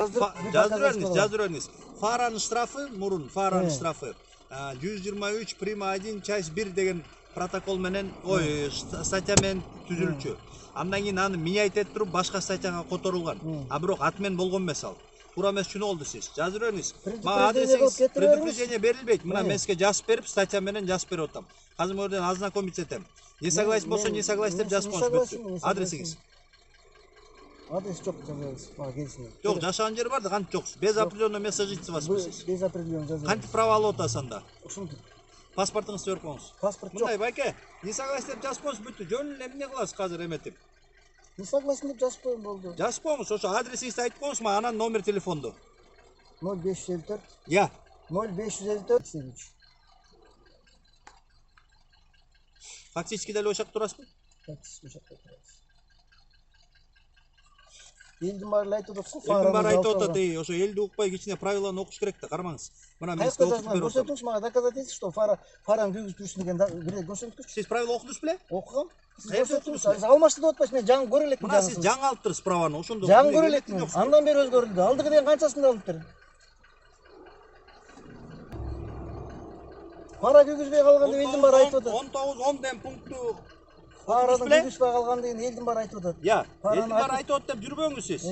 жаздырыңыз, жаздырыңыз. Фаранын штрафы, мурун фаранын штрафы 123 прима 1 часть 1 деген протокол менен, статья менен түзүлчү. Андан кийин аны миняйт этип туруп башка статьяга которулган. А бирок ат менен болгон эмес ал. Туура эмес чүнү болду сиз? Жаздырыңыз. Мага адресиңиз предупреждение берилбейт. Мына мен сизге жазып берип, статья менен жазып берип атам. Азыр мына жерден ознакомиться этем. Не согласен болсо, не согласен деп жазып коюңуз. Адресиңиз. Адрес жок жазабыз. Мага келсин. Жок, жашаган жери бар да кантип жоксуз? Без определенного места жительства сиз. Без определенного жазабыз. Кантип право алып атасыз анда? Ушинтип. Паспортуңузду берип коюңуз. Паспорт жок. Мындай байке, не согласен деп жазып коюңуз бүттү. Жөн эле эмне кыласыз азыр эметип? Не согласен деп жазып коюм болду. Жазып коюңуз, ошо адресиңизди айтып коюңуз, мага анан номер телефонду. 0554. Я. 0554. Фактически деле ошо жакта турасызбы? Фактически ошо жакта турабыз. Элдин баары айтып атат. Элдин баары айтып атат, ошо элди укпай кичине правиланы окуш керек да, кармаңыз. Мына мен сизге окуп берип атам. Көрсөтүңүз мага доказательство, что фараны күйгүзүп жүрсүн деген бир көрсөтүңүз. Сиз правила окудуңуз беле? Окугам. Сиз көрсөтүңүз. Алмашты деп атпайсыз, мен жаңы көрө элекмин. Мына сиз жаңы алып турсуз праваны, ошондо. Жаңы көрө элекмин. Андан бери өзгөрүлдү. Алдыгы деген канчасында алыптыр? Пара күйгүзбөй калган деп элдин баары айтып атат. 19-10 ден пункту Параны күйгүзбөй калган деген элдин баары айтып атат. Я, элдин баары айтып атат деп жүрбөңүз сиз.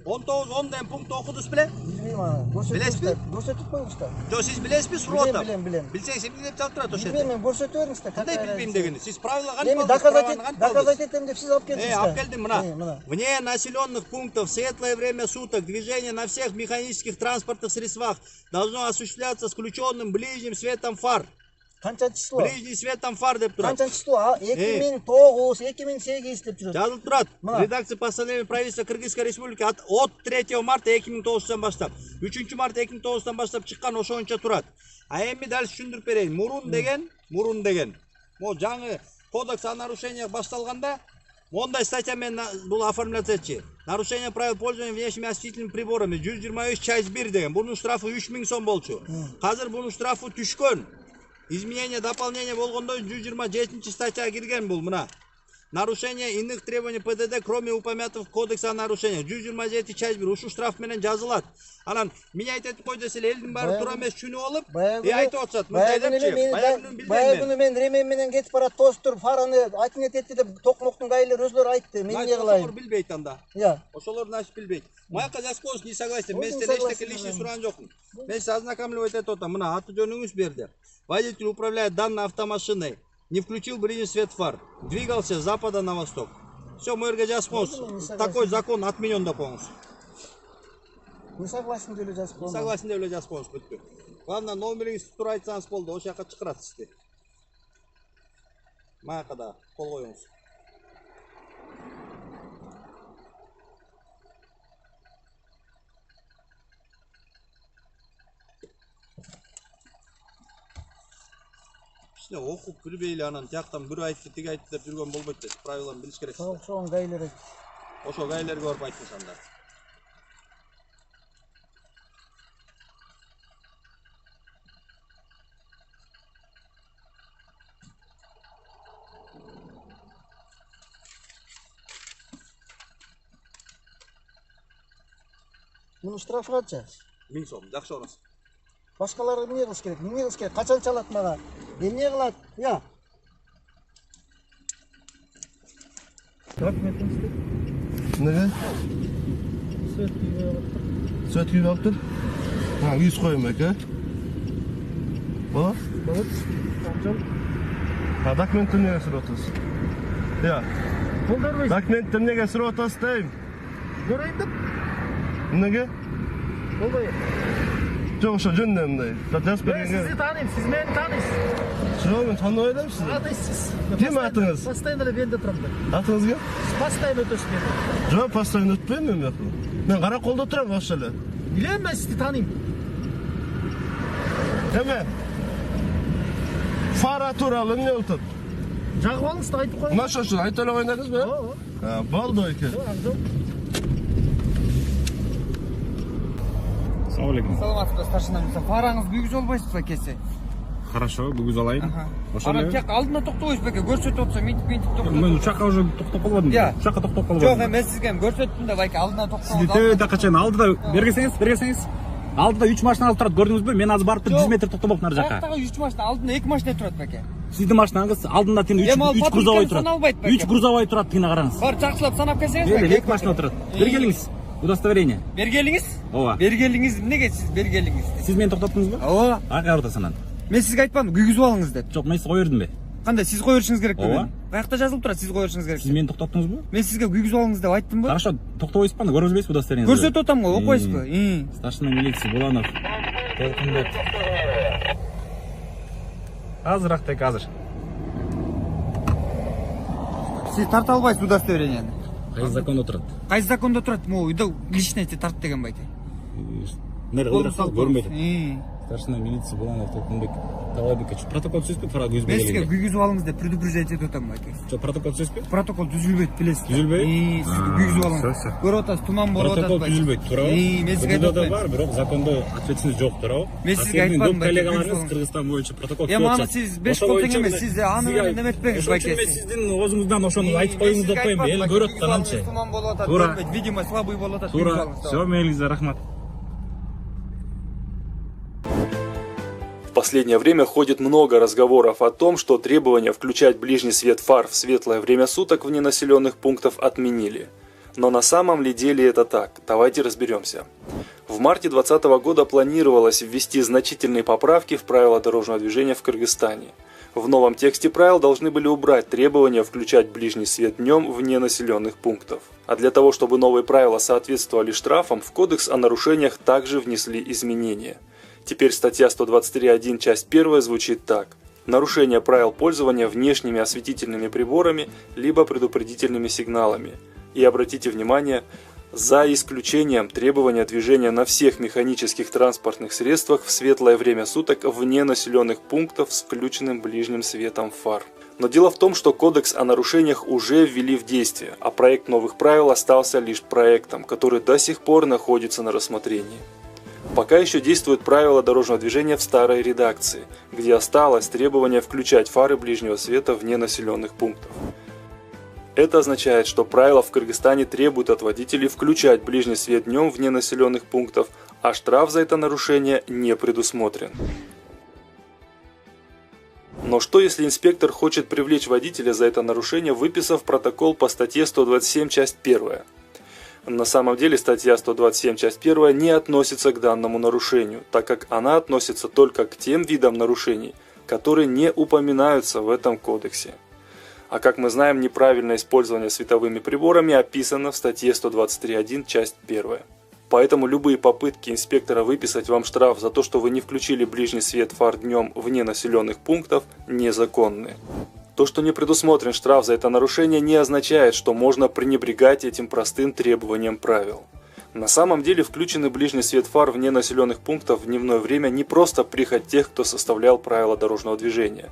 19-10 ден пункту окудуңуз беле? Билбейм аны. Билесизби? Көрсөтүп коюңуз да. Жок, сиз билесизби, сурап атам. Билем. Билсеңиз эмне деп жазып турат ошо жерде? Билбейм, мен көрсөтүп бериңиз да. Кандай билбейм дегени? Сиз правила Эми кантип доказать этем деп сиз алып келдиңиз да. Алып келдим, мына. Вне населенных пунктов в светлое время суток движение на всех механических транспортных средствах должно осуществляться с включенным ближним светом фар. Канчанчы число? Ближний светом фар деп турат. Канчанчы число? 2009, 2008 деп жүрөт. Жазылып турат. Редакция постановления правительства Кыргызской республики от 3 марта 2009 баштап, 3 марта 2009 баштап чыккан ошончо турат. А эми дальше түшүндүрүп берейин. Мурун деген. Могу жаңы кодекс о нарушениях башталганда мондай статья менен бул оформляться этчи. Нарушение правил пользования внешними осветительными приборами 123 часть 1 деген. Бунун штрафы 3000 сом болчу. Азыр бунун штрафы түшкөн. Изменение, дополнение болгондо 127 статьяга кирген бул мына. Нарушение иных требований ПДД, кроме упомянутых в кодексе о нарушениях. 127 часть 1 ушу штраф менен жазылат. Анан миняйт этип кой десе элдин баары туура эмес түшүнүп алып, айтып атышат. Баягы мен ремень менен кетип барат, тостур фараны отнять этти деп токмоктун гаилери өзлөрү айтты. Мен эмне кылайын? Ошолор билбейт анда. Ошолор значит билбейт. Маяка жазып коюңуз, не согласен. Мен сизден эчтеке лишний сураган жокмун. Мен сизди ознакомливать этип атам. Мына аты жөнүңүз бу жерде. Водитель управляет данной автомашиной. Не включил ближний свет фар. Двигался с запада на восток. Все, мы жазып коюңуз. Такой закон отменен деп коюңуз. Не согласен деп эле жазып коюңуз. Не согласен деп эле жазып коюңуз, бүттү. Главное, номериңизди туура айтсаңыз болду. Ошол жака чакырат сизди. Маяка да кол коюңуз. Окуп билбейли анан тияктан бир айтты, тиги айтты деп жүргөн болбойт да. Правиланы билиш керек. Ошол гаилер. Ошол гаилерге барып айтыңыз анда. Мунун штрафы канча? 1000 сом, жакшы орос. Башкалар эмне кылыш керек? Эмне кылыш керек? Качан чалат мага? Эмне кылат? Я. Документиңизди. Неге? Свет күйүп алыптыр. Үйүз коюм эке. Болот? Болот. Документти эмнеге сурап атасыз? Я. Документти эмнеге сурап атасыз дейм? Көрөйүн деп. Эмнеге? Болбой. Жок, ошо жөнүндө мындай. Жазып Мен бергенге. сизди тааныйм, сиз мени тааныйсыз. Жок, мен тааныбай элем сизди. Атайсыз. Ким атыңыз? Постоянно эле бенде турам да. Атыңыз ким? Постоянно өтөсүз бенде. Жок, постоянно өтпөйм мен бияка. Мен караколдо турам ошо эле. Билем, мен сизди тааныйм. Эме? Фара тууралуу эмне болуп? Жагып алыңыз да айтып коюңуз. Мына ошо айтып эле койдуңузбу? Ооба. Болду эке. Саламатсызбы, старшина мырза. Фараңыз күйгүзө албайсызбы кесе? Хорошо, бүгүз алайын. Ошо Анан эле. тияк алдына токтобойсуз беке, көрсөтүп атса мынтип токтоп. Мен учакка уже токтоп калбадым. Я. Учакка токтоп калбадым. Жок, мен сизге көрсөттүм да байке алдына Сизди токтоп. төбөдө качан алдыда бергесеңиз. Алдыда 3 машина алып турат, көрдүңүзбү? Мен азыр барып 100 метр токтомоптун ар жака. Аяктагы 3 машина алдына 2 машина турат беке. Сиздин машинаңыз алдында тиги 3 Эми ал грузовой патруль саналбайт турат. беке. 3 грузовой турат, тигине караңыз. Бар жакшылап санап келсеңиз Бери беке. 2 машина турат. Бергелиңиз. Удостоверение. Бергелиңиз? Ооба. Бергелиңиз эмнеге сиз бергелиңиз? Сиз мени токтоттуңузбу? Ооба. Кайерда санан? Мен сизге айтпадым, күйгүзүп алыңыз деп. Жок, мен сизге кое бердимби? Кандай сиз кое беришиңиз керек Ооба. деген. Каякта жазылып турат, сиз кое беришиңиз керек. Сиз мени токтоттуңузбу? Мен сизге күйгүзүп алыңыз деп айттымбы? Хорошо, токтобойсузбу анда? Көрүнбөйсүзбү удостоверениеңизди? Көрсөтүп атам го, окуйсузбу? Старшина милиция Буланов. Толкунбек. Азыраак тек азыр. Сиз тарта албайсыз удостоверениени. Кайсы закондо турат? Кайсы закондо турат? Могу үйдө личный тарт деген байке. Нерде көрбөйт? Э. Старшина милиция Буланов Толкунбек Талайбекович. Протокол түзүлбөйт, фара Мен сизге күзбөгө. күйгүзүп алыңыз деп предупреждать этип атам байке. Жок, протокол түзүлбөйт? Протокол түзүлбөйт, билесиз. Түзүлбөйт? Сизге күйгүзүп алыңыз. Көрүп атасыз, туман болуп атат Протокол байке. түзүлбөйт, туурабы? Мен сизге Бул да айтпайм. бар, бирок закондо ответственность жок, туурабы? Мен сизге айтпадым, байке, коллегаларыңыз күйгүзүп алыңыз. Кыргызстан боюнча протокол Эми аны сиз 5 кол тең эмес, сиз аны менен неметпеңиз байке. Ошон үчүн мен сиздин өзүңүздөн ошону айтып коюңуз деп коюм. Эл көрөт да канча. Туман болуп атат, Туура. көрбөйт, видимо слабый болуп атат. Туура. Всё, мейлиңиз, рахмат. В последнее время ходит много разговоров о том, что требования включать ближний свет фар в светлое время суток вне населенных пунктов отменили. Но на самом ли деле это так? Давайте разберемся. В марте 2020 года планировалось ввести значительные поправки в правила дорожного движения в Кыргызстане. В новом тексте правил должны были убрать требования включать ближний свет днем вне населенных пунктов. А для того, чтобы новые правила соответствовали штрафам, в Кодекс о нарушениях также внесли изменения. Теперь статья 123.1 часть 1 звучит так. Нарушение правил пользования внешними осветительными приборами либо предупредительными сигналами. И обратите внимание, за исключением требования движения на всех механических транспортных средствах в светлое время суток вне населенных пунктов с включенным ближним светом фар. Но дело в том, что Кодекс о нарушениях уже ввели в действие, а проект новых правил остался лишь проектом, который до сих пор находится на рассмотрении. Пока еще действуют правила дорожного движения в старой редакции, где осталось требование включать фары ближнего света вне населенных пунктов. Это означает, что правила в Кыргызстане требуют от водителей включать ближний свет днем вне населенных пунктов, а штраф за это нарушение не предусмотрен. Но что если инспектор хочет привлечь водителя за это нарушение, выписав протокол по статье 127 часть 1? На самом деле статья 127 часть 1 не относится к данному нарушению, так как она относится только к тем видам нарушений, которые не упоминаются в этом кодексе. А как мы знаем, неправильное использование световыми приборами описано в статье 123.1 часть 1. Поэтому любые попытки инспектора выписать вам штраф за то, что вы не включили ближний свет фар днем вне населенных пунктов, незаконны. То, что не предусмотрен штраф за это нарушение, не означает, что можно пренебрегать этим простым требованием правил. На самом деле включенный ближний свет фар вне населенных пунктов в дневное время не просто прихоть тех, кто составлял правила дорожного движения.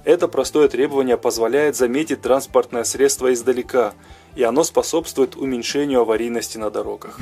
Это простое требование позволяет заметить транспортное средство издалека, и оно способствует уменьшению аварийности на дорогах.